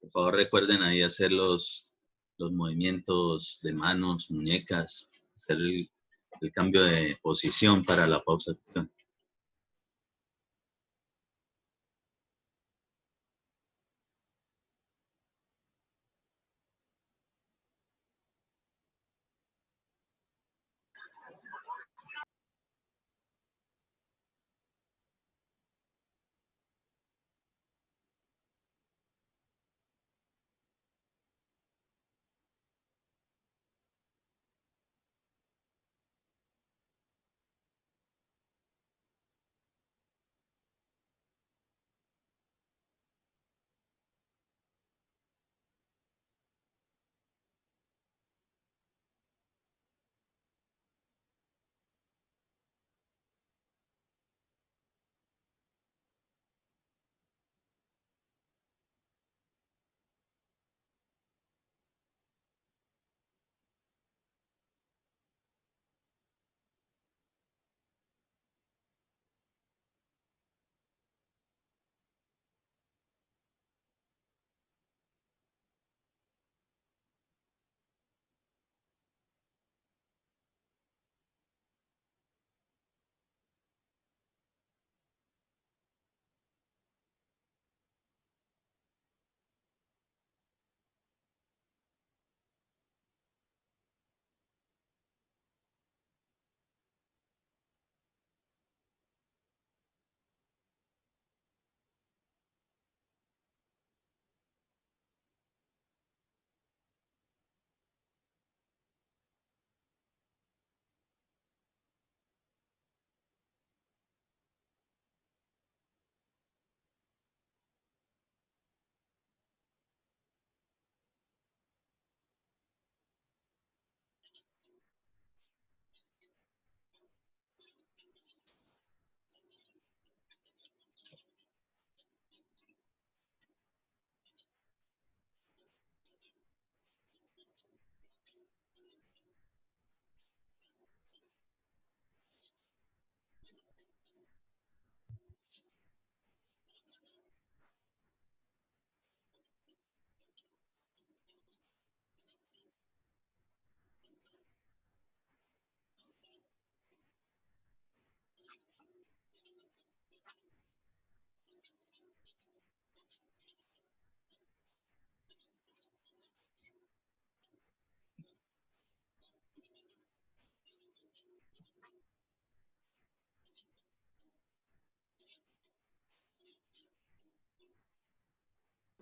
Por favor, recuerden ahí hacer los movimientos de manos, muñecas, hacer el cambio de posición para la pausa activa.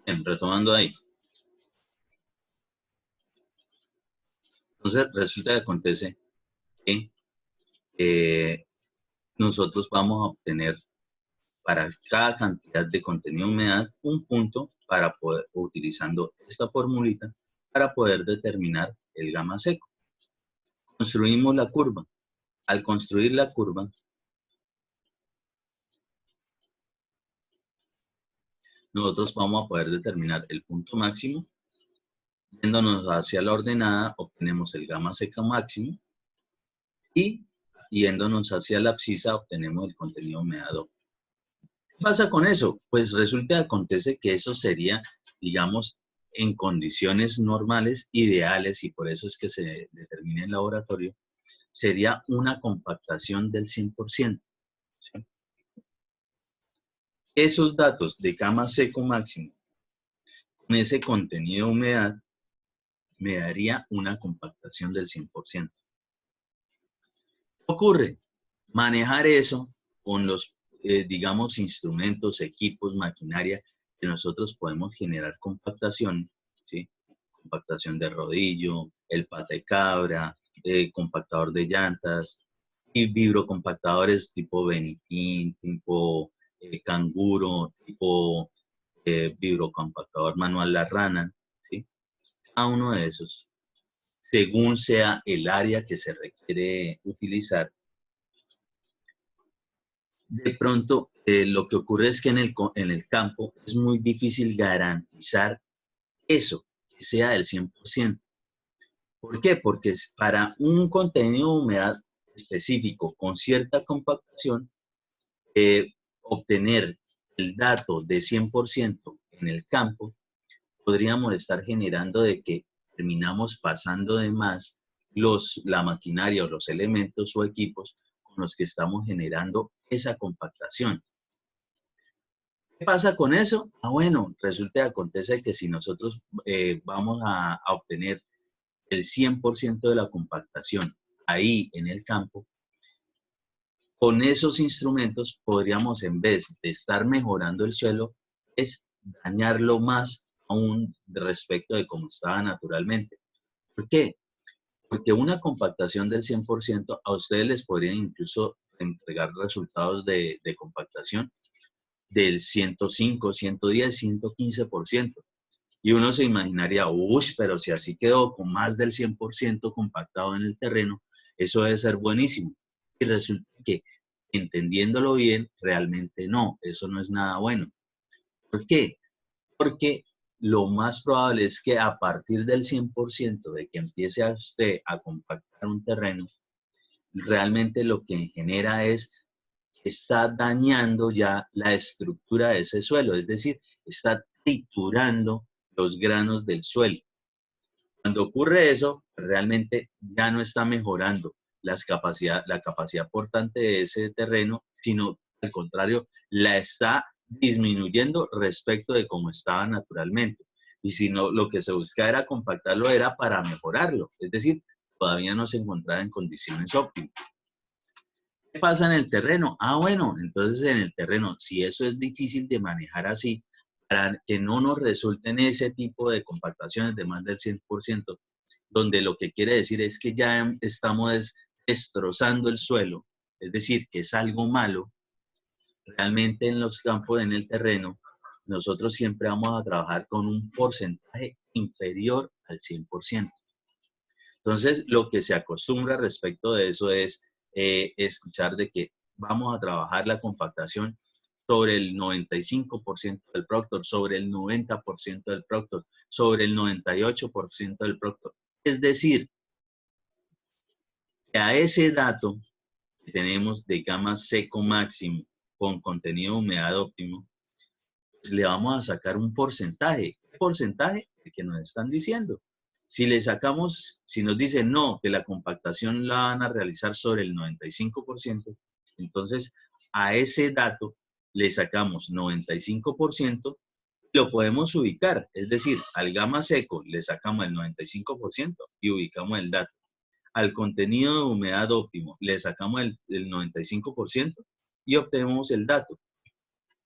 Bien, retomando ahí. Entonces, resulta que acontece que nosotros vamos a obtener para cada cantidad de contenido de humedad un punto para poder, utilizando esta formulita, para poder determinar el gamma seco. Construimos la curva. Al construir la curva, nosotros vamos a poder determinar el punto máximo. Yéndonos hacia la ordenada, obtenemos el gamma seco máximo. Y yéndonos hacia la abscisa, obtenemos el contenido de humedad óptimo. ¿Qué pasa con eso? Pues resulta que acontece que eso sería, digamos, en condiciones normales, ideales, y por eso es que se determina en laboratorio, sería una compactación del 100%. ¿Sí? Esos datos de gamma seco máximo con ese contenido de humedad me daría una compactación del 100%. ¿Qué ocurre? Manejar eso con los, digamos, instrumentos, equipos, maquinaria que nosotros podemos generar compactación, ¿sí? Compactación de rodillo, el pate cabra, compactador de llantas y vibrocompactadores tipo Beniquín, tipo canguro, tipo vibrocompactador manual La Rana, ¿sí? Cada uno de esos, según sea el área que se requiere utilizar. De pronto, lo que ocurre es que en el campo es muy difícil garantizar eso, que sea del 100%. ¿Por qué? Porque para un contenido de humedad específico con cierta compactación, obtener el dato de 100% en el campo podríamos estar generando de que terminamos pasando de más la maquinaria o los elementos o equipos con los que estamos generando esa compactación. ¿Qué pasa con eso? Bueno, resulta y acontece que si nosotros vamos a obtener el 100% de la compactación ahí en el campo, con esos instrumentos podríamos, en vez de estar mejorando el suelo, es dañarlo más aún respecto de cómo estaba naturalmente. ¿Por qué? Porque una compactación del 100% a ustedes les podrían incluso entregar resultados de compactación del 105, 110, 115%. Y uno se imaginaría, uy, pero si así quedó con más del 100% compactado en el terreno, eso debe ser buenísimo. Y resulta que, entendiéndolo bien, realmente no, eso no es nada bueno. ¿Por qué? Porque lo más probable es que a partir del 100% de que empiece a usted a compactar un terreno, realmente lo que genera es que está dañando ya la estructura de ese suelo, es decir, está triturando los granos del suelo. Cuando ocurre eso, realmente ya no está mejorando la capacidad portante de ese terreno, sino al contrario, la está disminuyendo respecto de cómo estaba naturalmente. Y si no, lo que se busca era compactarlo, era para mejorarlo, es decir, todavía no se encontraba en condiciones óptimas. ¿Qué pasa en el terreno? Bueno, entonces en el terreno, si eso es difícil de manejar así, para que no nos resulten ese tipo de compactaciones de más del 100%, donde lo que quiere decir es que ya estamos destrozando el suelo, es decir, que es algo malo, realmente en los campos, en el terreno, nosotros siempre vamos a trabajar con un porcentaje inferior al 100%. Entonces, lo que se acostumbra respecto de eso es escuchar de que vamos a trabajar la compactación sobre el 95% del Proctor, sobre el 90% del Proctor, sobre el 98% del Proctor. Es decir, que a ese dato que tenemos de gama seco máximo con contenido de humedad óptimo, pues le vamos a sacar un porcentaje. ¿Qué porcentaje? El que nos están diciendo. Si le sacamos, si nos dicen no, que la compactación la van a realizar sobre el 95%, entonces a ese dato le sacamos 95%, lo podemos ubicar, es decir, al gama seco le sacamos el 95% y ubicamos el dato. Al contenido de humedad óptimo le sacamos el 95% y obtenemos el dato.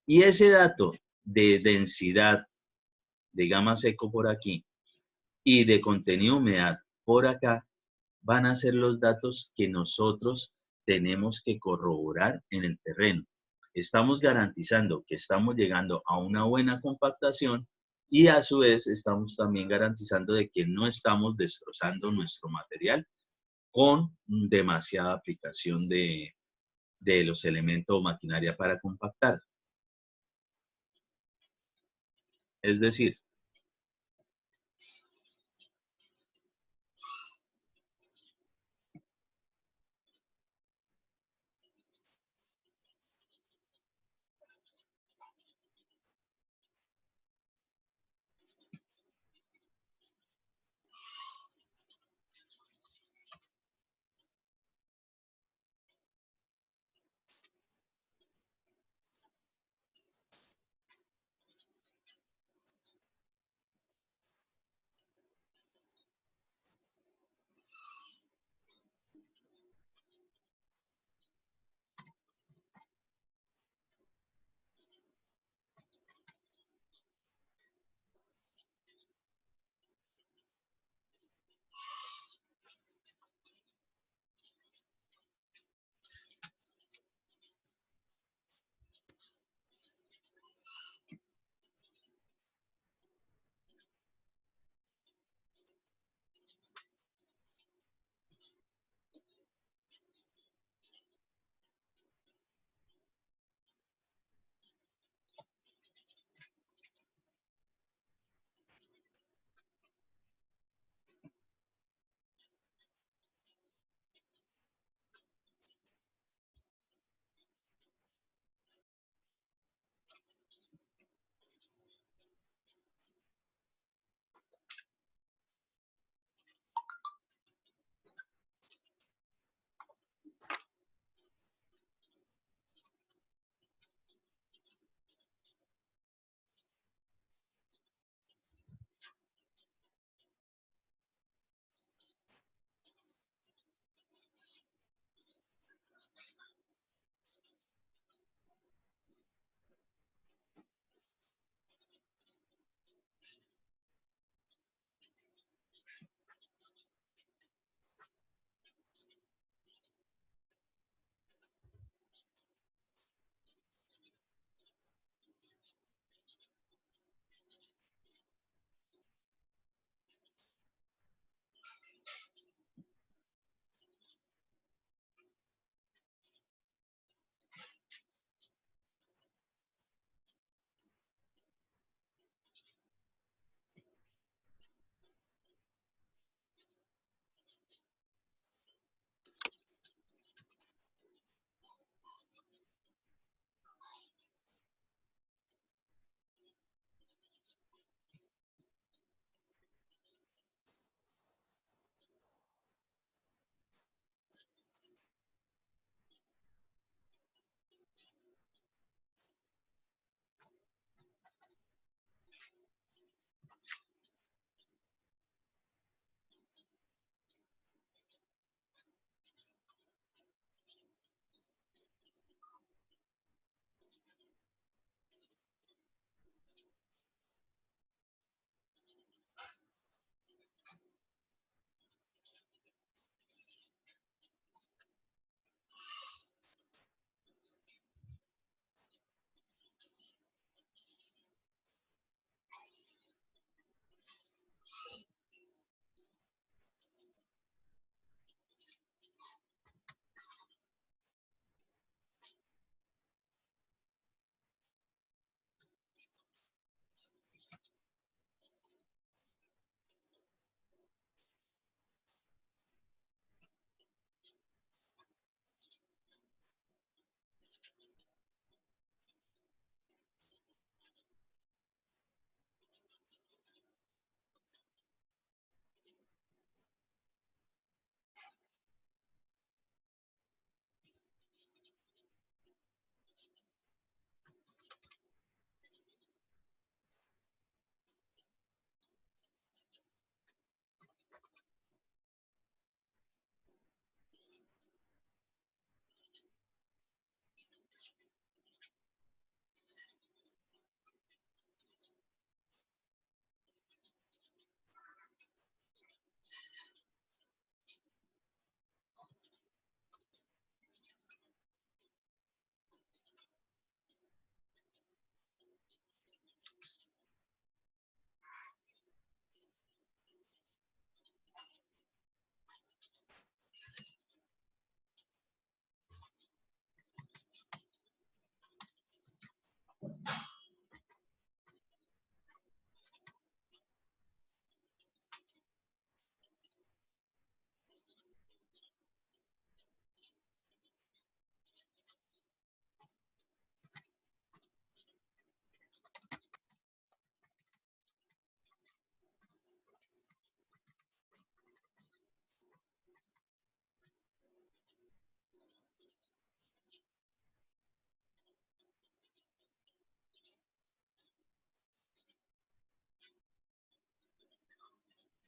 Y ese dato de densidad de gama seco por aquí y de contenido de humedad por acá van a ser los datos que nosotros tenemos que corroborar en el terreno. Estamos garantizando que estamos llegando a una buena compactación y a su vez estamos también garantizando de que no estamos destrozando nuestro material con demasiada aplicación de los elementos o maquinaria para compactar. Es decir,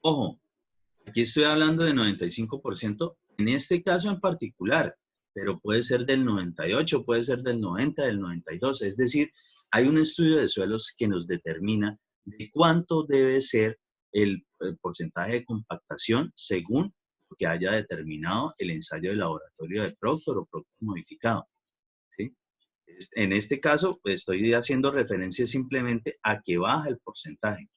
Ojo, aquí estoy hablando de 95% en este caso en particular, pero puede ser del 98, puede ser del 90, del 92. Es decir, hay un estudio de suelos que nos determina de cuánto debe ser el porcentaje de compactación según lo que haya determinado el ensayo de laboratorio de Proctor o Proctor modificado. ¿Sí? En este caso, pues, estoy haciendo referencia simplemente a que baja el porcentaje.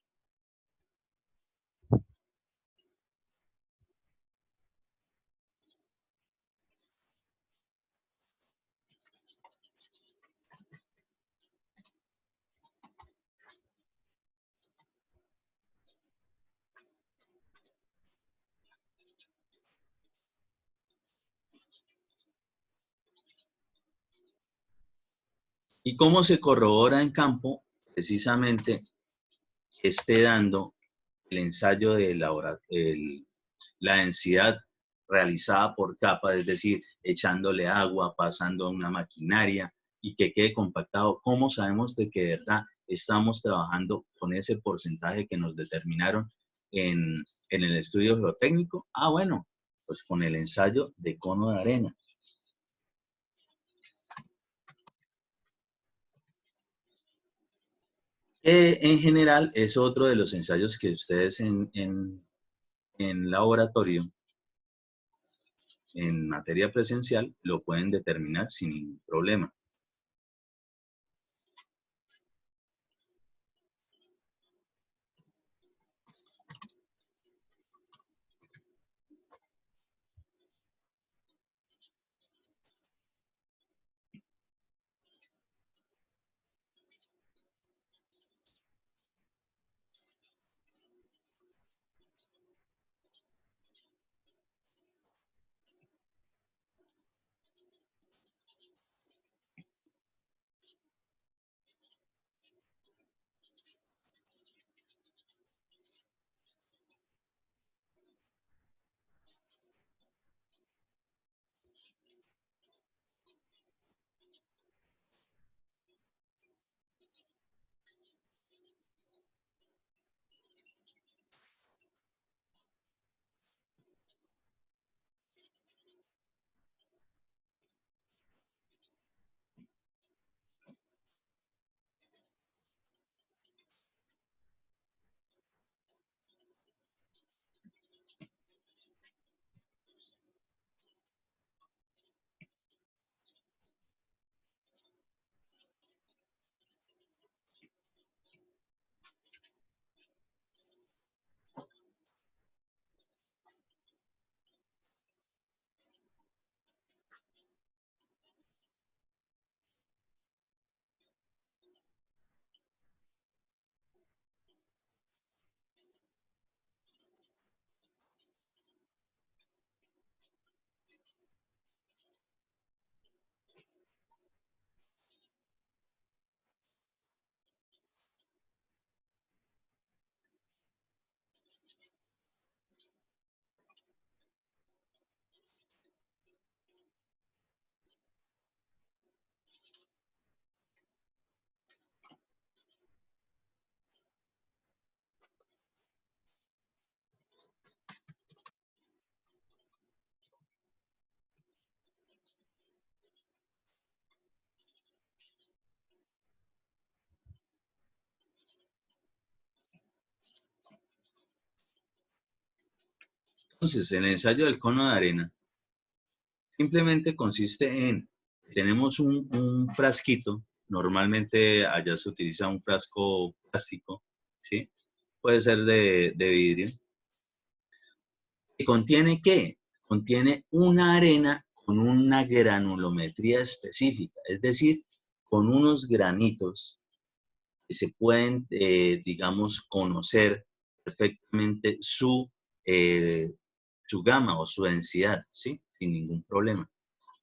¿Y cómo se corrobora en campo? Precisamente esté dando el ensayo de la densidad realizada por capa, es decir, echándole agua, pasando a una maquinaria y que quede compactado. ¿Cómo sabemos de que de verdad estamos trabajando con ese porcentaje que nos determinaron en el estudio geotécnico? Ah, bueno, pues con el ensayo de cono de arena. En general es otro de los ensayos que ustedes en laboratorio, en materia presencial, lo pueden determinar sin ningún problema. Entonces, el ensayo del cono de arena simplemente consiste en, tenemos un frasquito, normalmente allá se utiliza un frasco plástico, ¿sí? Puede ser de vidrio. ¿Que contiene qué? Contiene una arena con una granulometría específica, es decir, con unos granitos que se pueden, digamos, conocer perfectamente su gama o su densidad, ¿sí? Sin ningún problema.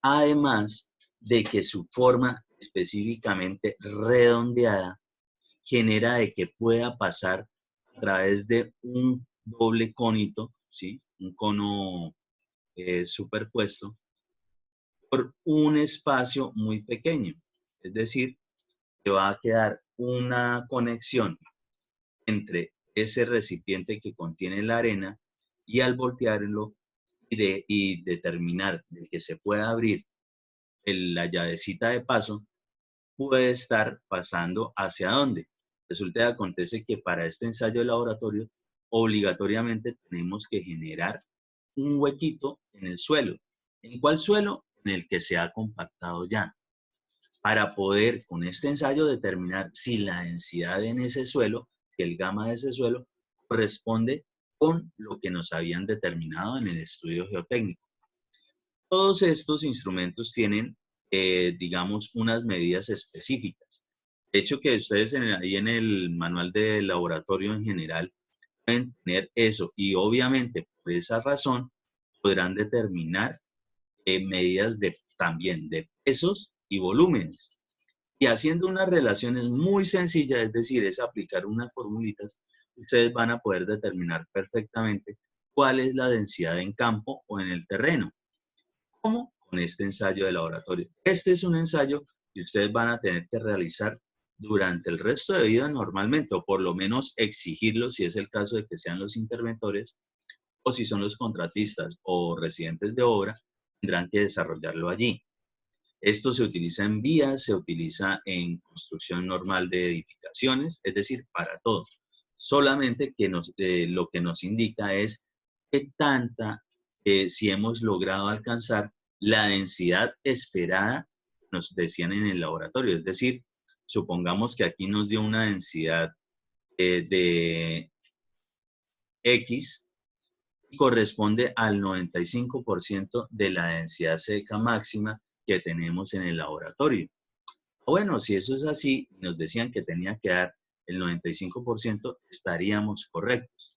Además de que su forma específicamente redondeada genera de que pueda pasar a través de un doble cónito, ¿sí? Un cono superpuesto por un espacio muy pequeño. Es decir, que va a quedar una conexión entre ese recipiente que contiene la arena y al voltearlo y determinar de que se pueda abrir la llavecita de paso, puede estar pasando hacia dónde. Resulta que acontece que para este ensayo de laboratorio, obligatoriamente tenemos que generar un huequito en el suelo. ¿En cuál suelo? En el que se ha compactado ya. Para poder con este ensayo determinar si la densidad en ese suelo, el gamma de ese suelo, corresponde con lo que nos habían determinado en el estudio geotécnico. Todos estos instrumentos tienen, digamos, unas medidas específicas. De hecho, que ustedes ahí en el manual de laboratorio en general pueden tener eso y obviamente por esa razón podrán determinar medidas también de pesos y volúmenes. Y haciendo unas relaciones muy sencillas, es decir, es aplicar unas formulitas, ustedes van a poder determinar perfectamente cuál es la densidad en campo o en el terreno. ¿Cómo? Con este ensayo de laboratorio. Este es un ensayo que ustedes van a tener que realizar durante el resto de vida normalmente, o por lo menos exigirlo si es el caso de que sean los interventores, o si son los contratistas o residentes de obra, tendrán que desarrollarlo allí. Esto se utiliza en vías, se utiliza en construcción normal de edificaciones, es decir, para todo. Solamente que lo que nos indica es qué tanta, si hemos logrado alcanzar la densidad esperada, nos decían en el laboratorio. Es decir, supongamos que aquí nos dio una densidad de X y corresponde al 95% de la densidad seca máxima que tenemos en el laboratorio. Bueno, si eso es así, nos decían que tenía que dar el 95%, estaríamos correctos.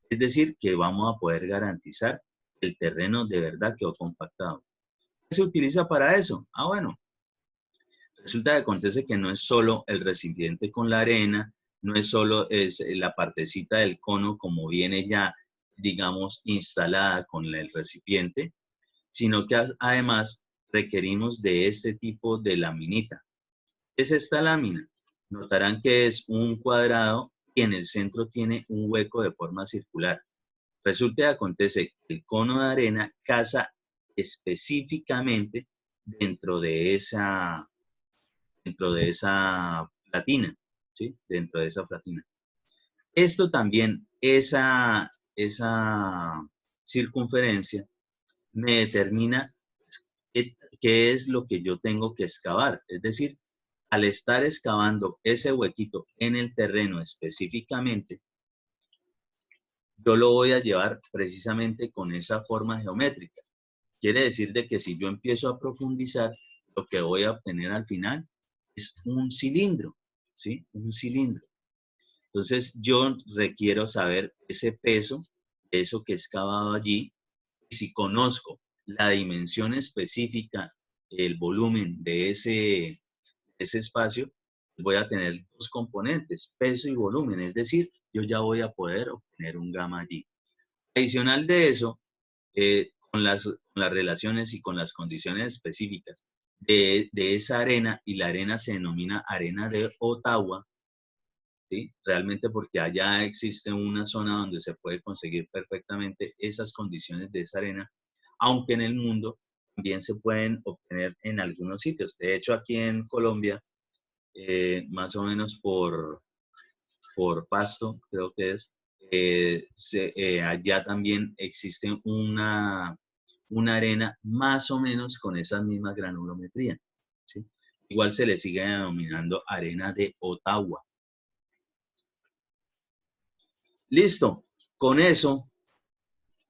Es decir, que vamos a poder garantizar que el terreno de verdad quedó compactado. ¿Qué se utiliza para eso? Bueno, resulta que acontece que no es solo el recipiente con la arena, no es solo la partecita del cono como viene ya, digamos, instalada con el recipiente, sino que además requerimos de este tipo de laminita. ¿Qué es esta lámina? Notarán que es un cuadrado y en el centro tiene un hueco de forma circular. Resulta que acontece que el cono de arena casa específicamente dentro de esa platina, ¿sí? Dentro de esa platina. Esto también, esa circunferencia me determina qué es lo que yo tengo que excavar. Es decir, al estar excavando ese huequito en el terreno específicamente, yo lo voy a llevar precisamente con esa forma geométrica. Quiere decir de que si yo empiezo a profundizar, lo que voy a obtener al final es un cilindro, ¿sí? Un cilindro. Entonces, yo requiero saber ese peso, eso que he excavado allí, y si conozco la dimensión específica, el volumen de ese espacio, voy a tener dos componentes, peso y volumen, es decir, yo ya voy a poder obtener un gamma allí. Adicional de eso, con las relaciones y con las condiciones específicas de esa arena, y la arena se denomina arena de Ottawa, ¿sí? Realmente porque allá existe una zona donde se puede conseguir perfectamente esas condiciones de esa arena, aunque en el mundo también se pueden obtener en algunos sitios. De hecho, aquí en Colombia, más o menos por Pasto, creo que es, allá también existe una arena más o menos con esa misma granulometría, ¿sí? Igual se le sigue denominando arena de Ottawa. Listo, con eso,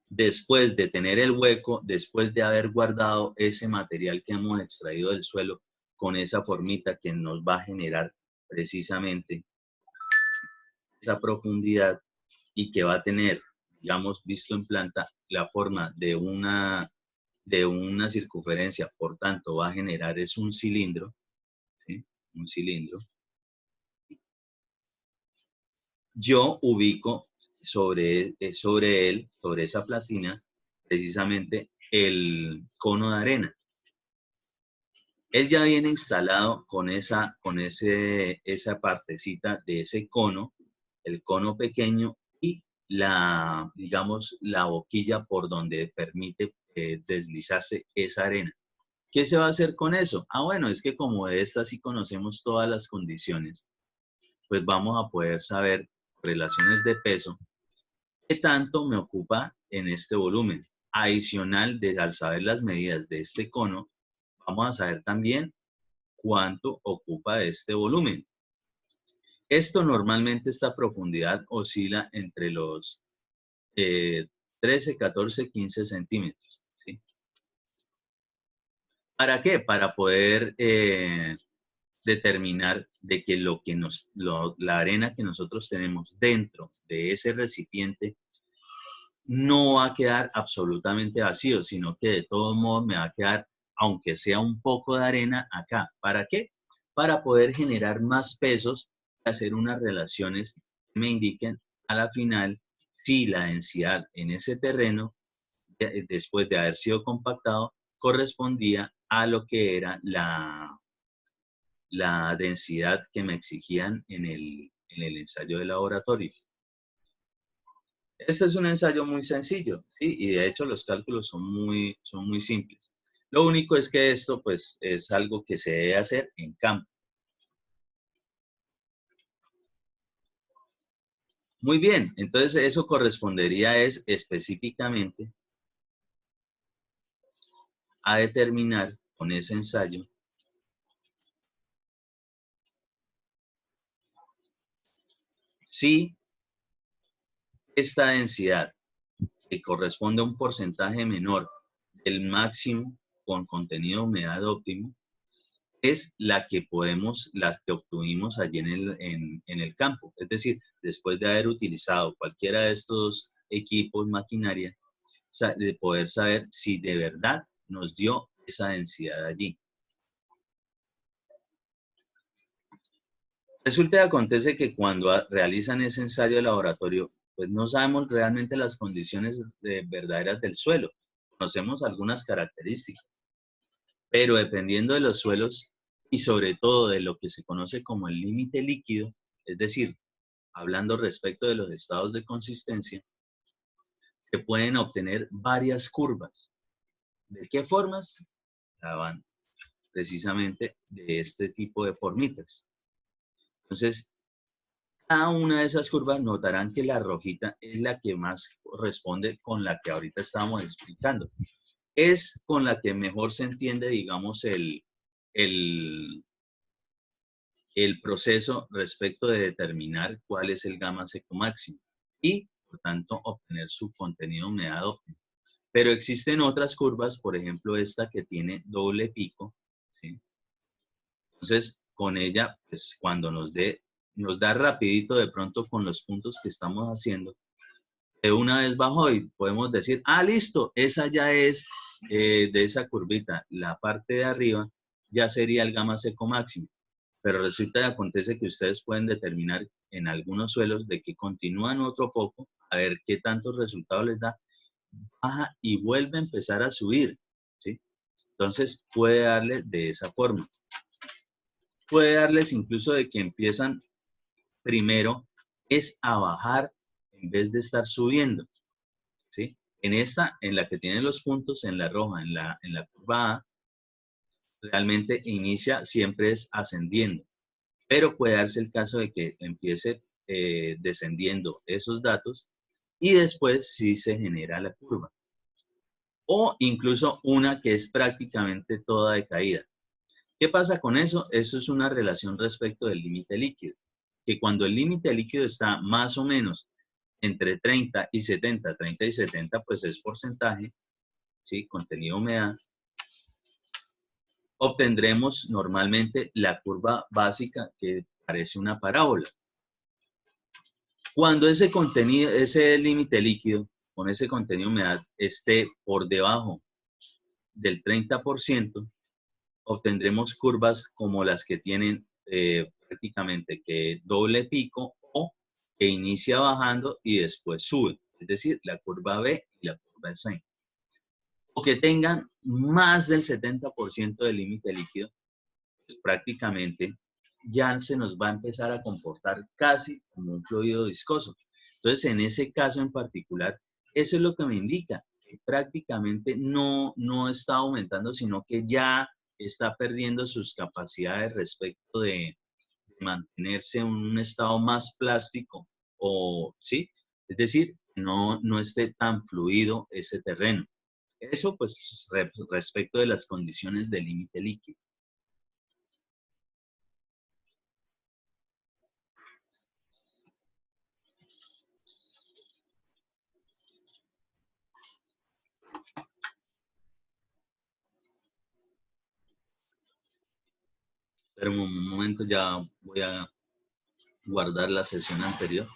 después de tener el hueco, después de haber guardado ese material que hemos extraído del suelo con esa formita que nos va a generar precisamente esa profundidad y que va a tener, digamos, visto en planta, la forma de una circunferencia, por tanto va a generar es un cilindro, ¿sí? Un cilindro. Yo ubico sobre esa platina, precisamente el cono de arena. Él ya viene instalado con esa partecita de ese cono el cono pequeño y la, digamos, la boquilla por donde permite deslizarse esa arena. ¿Qué se va a hacer con eso? Ah, bueno, es que como de esta sí conocemos todas las condiciones, pues vamos a poder saber relaciones de peso, qué tanto me ocupa en este volumen. Adicional, al saber las medidas de este cono, vamos a saber también cuánto ocupa de este volumen. Esto normalmente esta profundidad oscila entre los 13, 14, 15 centímetros. ¿Sí? ¿Para qué? Para poder determinar de que la arena que nosotros tenemos dentro de ese recipiente no va a quedar absolutamente vacío, sino que de todos modos me va a quedar, aunque sea un poco de arena acá. ¿Para qué? Para poder generar más pesos y hacer unas relaciones que me indiquen a la final si la densidad en ese terreno, después de haber sido compactado, correspondía a lo que era la densidad que me exigían en el ensayo de laboratorio. Este es un ensayo muy sencillo, ¿sí? Y de hecho los cálculos son muy simples. Lo único es que esto pues es algo que se debe hacer en campo. Muy bien, entonces eso correspondería específicamente a determinar con ese ensayo si esta densidad que corresponde a un porcentaje menor del máximo con contenido de humedad óptimo es la que obtuvimos allí en el campo. Es decir, después de haber utilizado cualquiera de estos equipos, maquinaria, de poder saber si de verdad nos dio esa densidad allí. Resulta y acontece que cuando realizan ese ensayo de laboratorio, pues no sabemos realmente las condiciones verdaderas del suelo. Conocemos algunas características, pero dependiendo de los suelos y sobre todo de lo que se conoce como el límite líquido, es decir, hablando respecto de los estados de consistencia, se pueden obtener varias curvas. ¿De qué formas? Van precisamente de este tipo de formitas. Entonces, cada una de esas curvas notarán que la rojita es la que más corresponde con la que ahorita estábamos explicando. Es con la que mejor se entiende, digamos, el proceso respecto de determinar cuál es el gamma seco máximo y, por tanto, obtener su contenido de humedad óptimo. Pero existen otras curvas, por ejemplo, esta que tiene doble pico, ¿sí? Entonces, con ella, pues cuando nos da rapidito de pronto con los puntos que estamos haciendo, de una vez bajo y podemos decir, ah, listo, esa ya es de esa curvita, la parte de arriba ya sería el gamma seco máximo. Pero resulta y acontece que ustedes pueden determinar en algunos suelos de que continúan otro poco, a ver qué tantos resultados les da, baja y vuelve a empezar a subir, ¿sí? Entonces puede darle de esa forma. Puede darles incluso de que empiezan primero es a bajar en vez de estar subiendo, ¿sí? En esta, en la que tiene los puntos, en la roja, en la curva A, realmente inicia siempre es ascendiendo. Pero puede darse el caso de que empiece descendiendo esos datos y después sí se genera la curva. O incluso una que es prácticamente toda de caída. ¿Qué pasa con eso? Eso es una relación respecto del límite líquido. Que cuando el límite líquido está más o menos entre 30 y 70, 30 y 70, pues es porcentaje, ¿sí? Contenido humedad. Obtendremos normalmente la curva básica que parece una parábola. Cuando ese contenido, ese límite líquido con ese contenido de humedad esté por debajo del 30%, obtendremos curvas como las que tienen prácticamente que doble pico o que inicia bajando y después sube. Es decir, la curva B y la curva C. O que tengan más del 70% del límite líquido, pues prácticamente ya se nos va a empezar a comportar casi como un fluido viscoso. Entonces, en ese caso en particular, eso es lo que me indica que prácticamente no está aumentando, sino que ya está perdiendo sus capacidades respecto de mantenerse en un estado más plástico o, ¿sí? Es decir, no esté tan fluido ese terreno. Eso, pues, respecto de las condiciones del límite líquido. Pero un momento, ya voy a guardar la sesión anterior.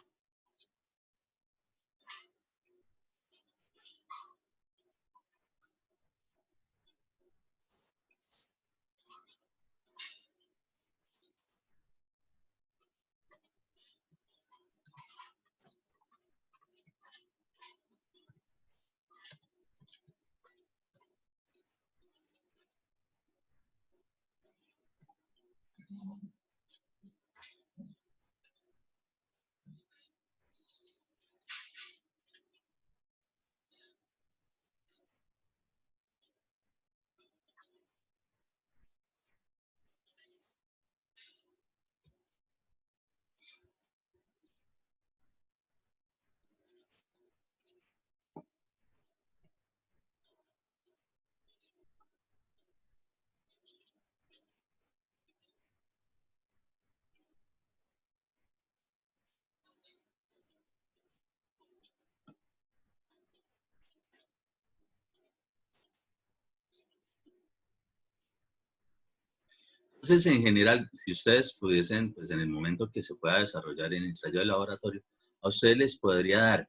Entonces, en general, si ustedes pudiesen, pues en el momento que se pueda desarrollar el ensayo de laboratorio, a ustedes les podría dar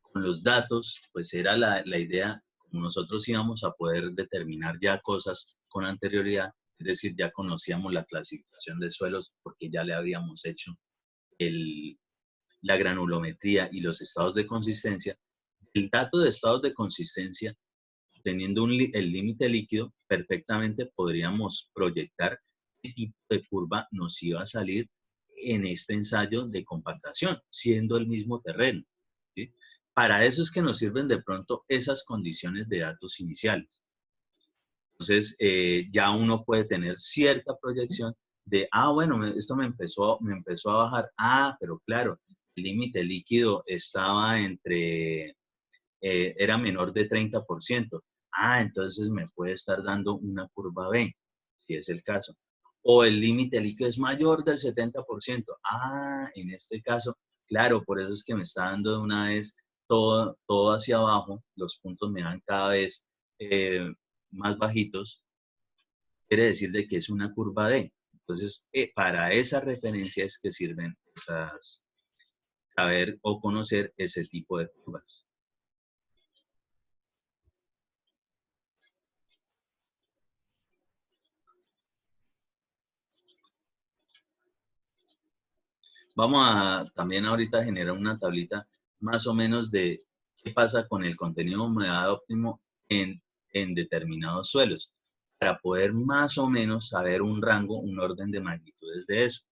con los datos, pues era la idea, como nosotros íbamos a poder determinar ya cosas con anterioridad, es decir, ya conocíamos la clasificación de suelos porque ya le habíamos hecho el, la granulometría y los estados de consistencia. El dato de estados de consistencia, teniendo el límite líquido, perfectamente podríamos proyectar qué tipo de curva nos iba a salir en este ensayo de compactación, siendo el mismo terreno, ¿sí? Para eso es que nos sirven de pronto esas condiciones de datos iniciales. Entonces, ya uno puede tener cierta proyección de, bueno, esto me empezó a bajar. Pero claro, el límite líquido estaba era menor de 30%. Entonces me puede estar dando una curva B, si es el caso. O el límite líquido es mayor del 70%. En este caso, claro, por eso es que me está dando de una vez todo hacia abajo, los puntos me dan cada vez más bajitos, quiere decir de que es una curva D. Entonces, para esa referencia es que sirven saber o conocer ese tipo de curvas. Vamos a también ahorita generar una tablita más o menos de qué pasa con el contenido de humedad óptimo en determinados suelos, para poder más o menos saber un rango, un orden de magnitudes de eso.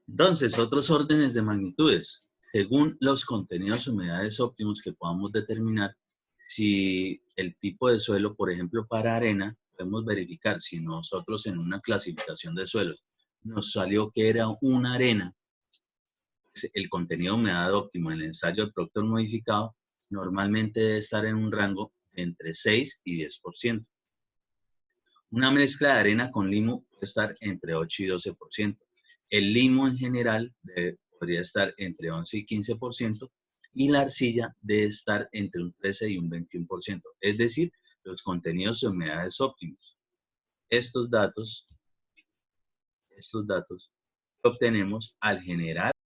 Entonces, otros órdenes de magnitudes. Según los contenidos de humedades óptimos que podamos determinar, si el tipo de suelo, por ejemplo, para arena, podemos verificar si nosotros en una clasificación de suelos nos salió que era una arena, pues el contenido de humedad óptimo en el ensayo de Proctor modificado normalmente debe estar en un rango de entre 6 y 10%. Una mezcla de arena con limo puede estar entre 8 y 12%. El limo en general podría estar entre 11 y 15% y la arcilla debe estar entre un 13 y un 21%. Es decir, los contenidos de humedades óptimos. Estos datos que obtenemos al generar